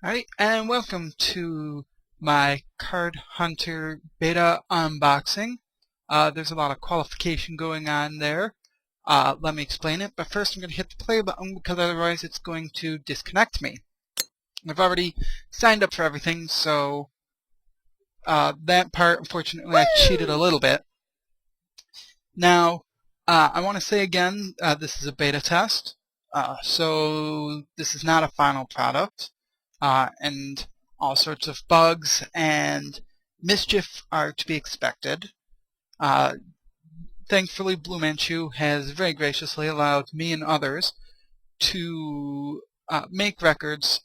Alright, and welcome to my Card Hunter beta unboxing. There's a lot of qualification going on there. Let me explain it, but first I'm going to hit the play button because otherwise it's going to disconnect me. I've already signed up for everything, so that part, unfortunately, I cheated a little bit. Now, I want to say again, this is a beta test, so this is not a final product. And all sorts of bugs and mischief are to be expected. Thankfully, Blue Manchu has very graciously allowed me and others to make records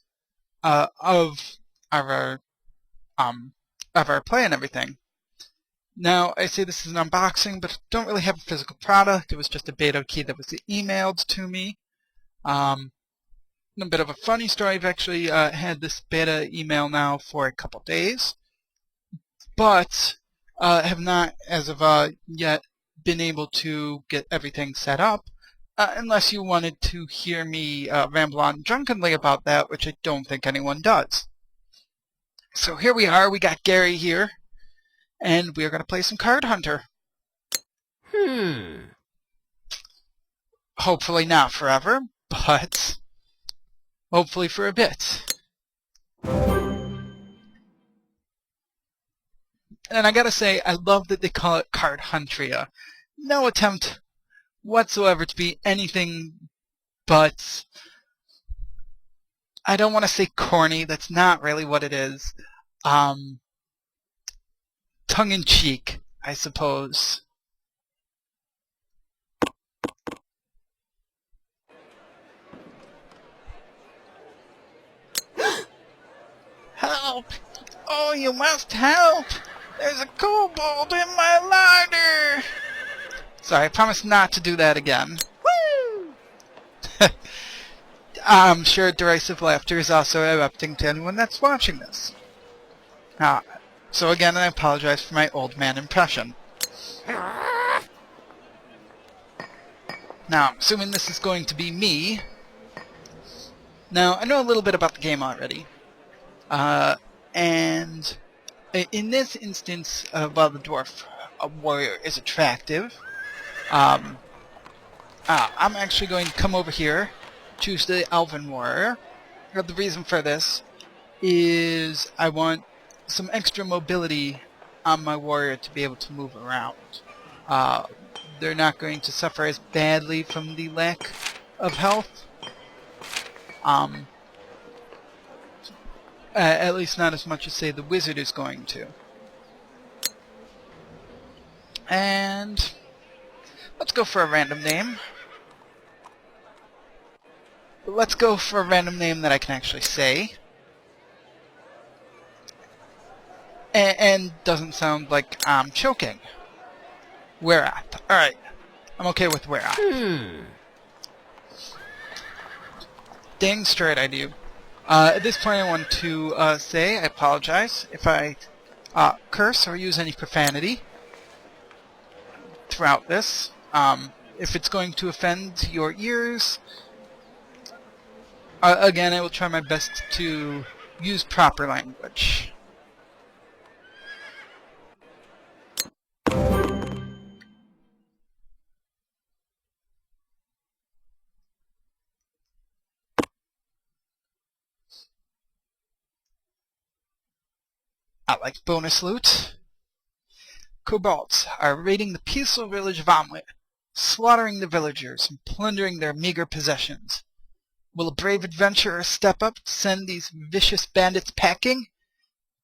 of our play and everything. Now, I say this is an unboxing, but I don't really have a physical product. It was just a beta key that was emailed to me. A bit of a funny story. I've actually had this beta email now for a couple days, but have not, as of yet, been able to get everything set up, unless you wanted to hear me ramble on drunkenly about that, which I don't think anyone does. So here we are. We got Gary here, and we are going to play some Card Hunter. Hopefully not forever, but hopefully for a bit. And I gotta say, I love that they call it Card Huntria. No attempt whatsoever to be anything but, I don't want to say corny, that's not really what it is. Tongue-in-cheek, I suppose. Help! Oh, you must help! There's a kobold in my larder! Sorry, I promise not to do that again. Woo! I'm sure derisive laughter is also erupting to anyone that's watching this. So again, I apologize for my old man impression. Now, I'm assuming this is going to be me. Now, I know a little bit about the game already. And in this instance, while the dwarf warrior is attractive, I'm actually going to come over here, choose the elven warrior. The reason for this is I want some extra mobility on my warrior to be able to move around. They're not going to suffer as badly from the lack of health. At least not as much as, say, the wizard is going to. And let's go for a random name. Let's go for a random name that I can actually say. And doesn't sound like I'm choking. Weroth. Alright. I'm okay with Weroth. Dang straight I do. At this point I want to say I apologize if I curse or use any profanity throughout this. If it's going to offend your ears, again, I will try my best to use proper language. I like bonus loot. Kobolds are raiding the peaceful village of Amlet, slaughtering the villagers and plundering their meager possessions. Will a brave adventurer step up to send these vicious bandits packing?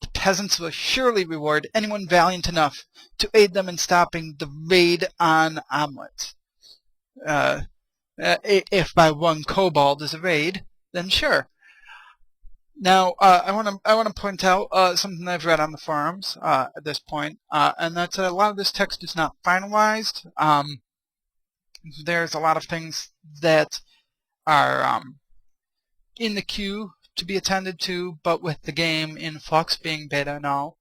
The peasants will surely reward anyone valiant enough to aid them in stopping the raid on Amlet. If by one kobold is a raid, then sure. Now, I want to point out something I've read on the forums at this point, and that's a lot of this text is not finalized. There's a lot of things that are in the queue to be attended to, but with the game in flux being beta and all,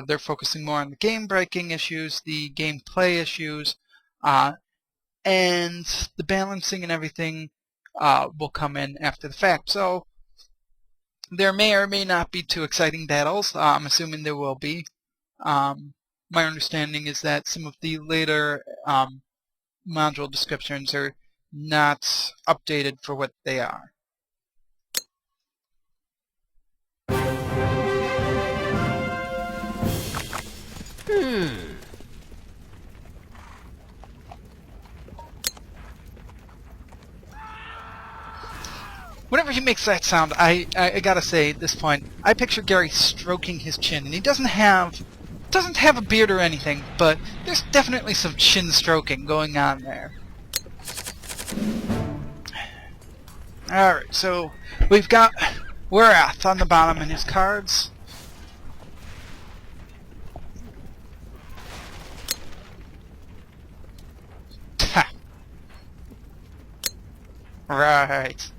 they're focusing more on the game-breaking issues, the gameplay issues, and the balancing and everything will come in after the fact. So There may or may not be two exciting battles. I'm assuming there will be. My understanding is that some of the later module descriptions are not updated for what they are. Whenever he makes that sound, I gotta say at this point, I picture Gary stroking his chin, and he doesn't have a beard or anything, but there's definitely some chin stroking going on there. Alright, so we've got Weroth on the bottom in his cards. Right.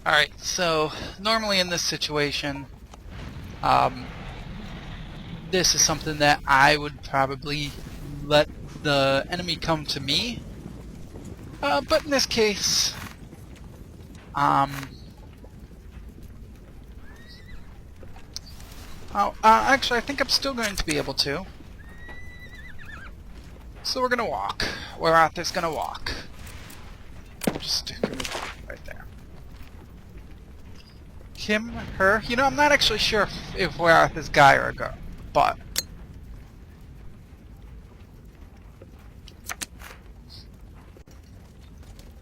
Alright, so normally in this situation, this is something that I would probably let the enemy come to me. But in this case, actually I think I'm still going to be able to. So we're gonna walk. Weroth is gonna walk. Just stick it right there. Him, her. You know, I'm not actually sure if Weroth is guy or a girl, but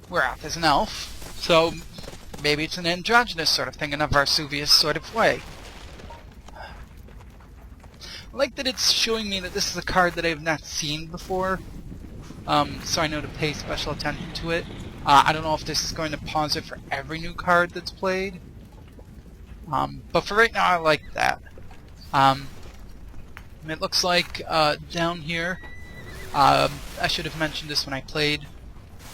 Weroth is an elf, so maybe it's an androgynous sort of thing in a Vesuvius sort of way. I like that it's showing me that this is a card that I have not seen before, so I know to pay special attention to it. I don't know if this is going to pause it for every new card that's played, but for right now I like that. It looks like down here, I should have mentioned this when I played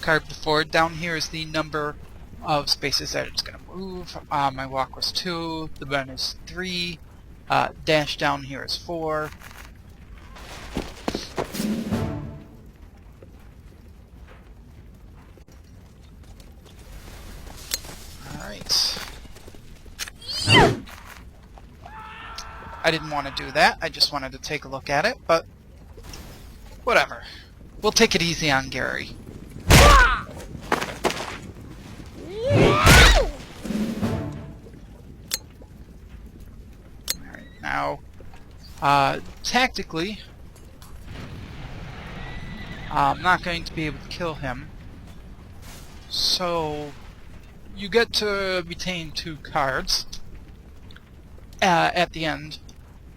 card before, down here is the number of spaces that it's going to move. My walk was 2, the run is 3, dash down here is 4. Alright. I didn't want to do that, I just wanted to take a look at it, but whatever. We'll take it easy on Gary. Alright, now, tactically, I'm not going to be able to kill him, so you get to retain 2 cards at the end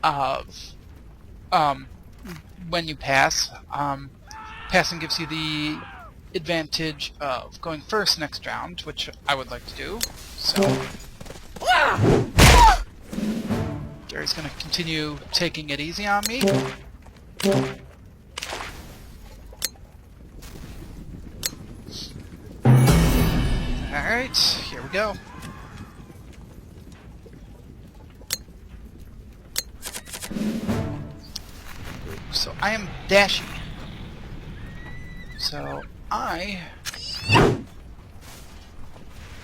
of when you pass. Passing gives you the advantage of going first next round, which I would like to do. So Gary's going to continue taking it easy on me. Alright, here we go. So I am dashy. So I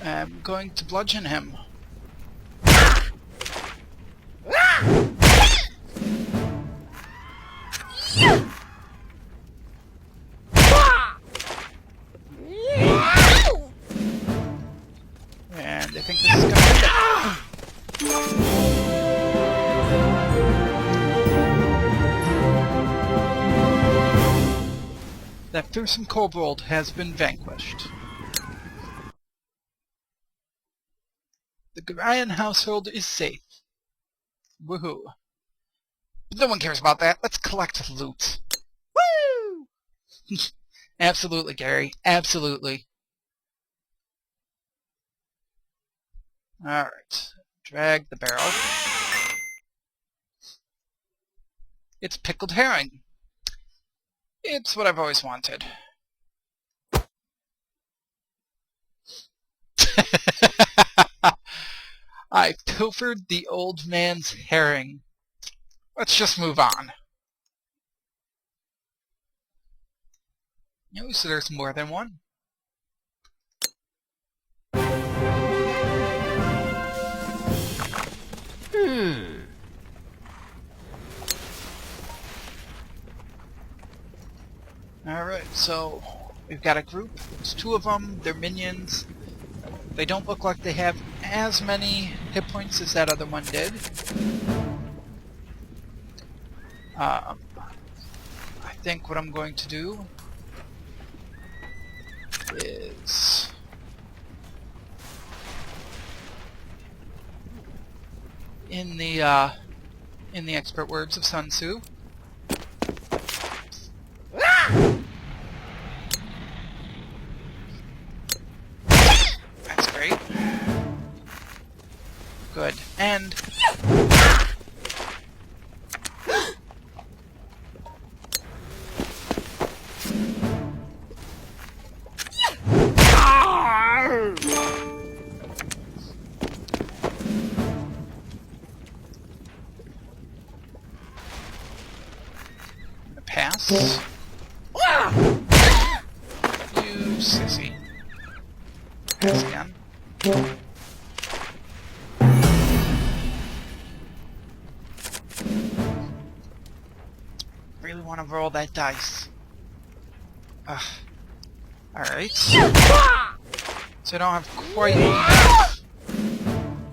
am going to bludgeon him. And I think this is going to end it. That fearsome kobold has been vanquished. The Garian household is safe. Woohoo. But no one cares about that. Let's collect loot. Woo! Absolutely, Gary. Absolutely. Alright. Drag the barrel. It's pickled herring. It's what I've always wanted. I pilfered the old man's herring. Let's just move on. Oh, so there's more than one. Alright, so we've got a group. There's two of them. They're minions. They don't look like they have as many hit points as that other one did. I think what I'm going to do is in the expert words of Sun Tzu, that's great. Good. And pass. You sissy. Pass again. Really want to roll that dice. Alright. So I don't have quite enough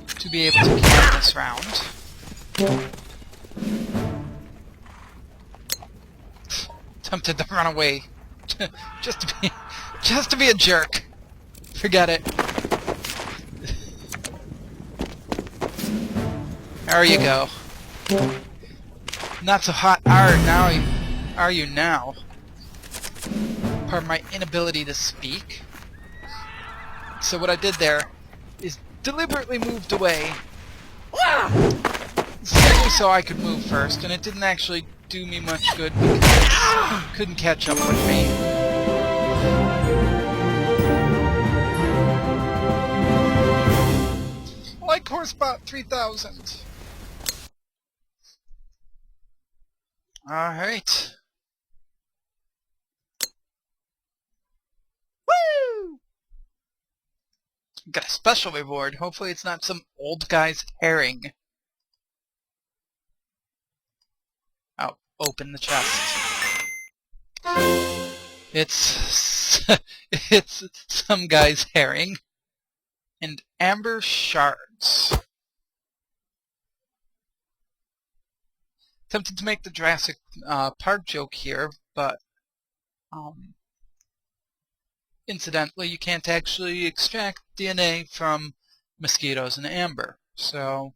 to be able to carry this round. Tempted to run away. just to be a jerk. Forget it. There you go. Not so hot are you now? Pardon my inability to speak. So what I did there is deliberately moved away simply so I could move first, and it didn't actually do me much good because it couldn't catch up with me. Like Horsebot 3000. Alright. Woo! Got a special reward. Hopefully it's not some old guy's herring. Oh, open the chest. It's it's some guy's herring. And amber shards. Tempted to make the Jurassic Park joke here, but incidentally, you can't actually extract DNA from mosquitoes and amber. So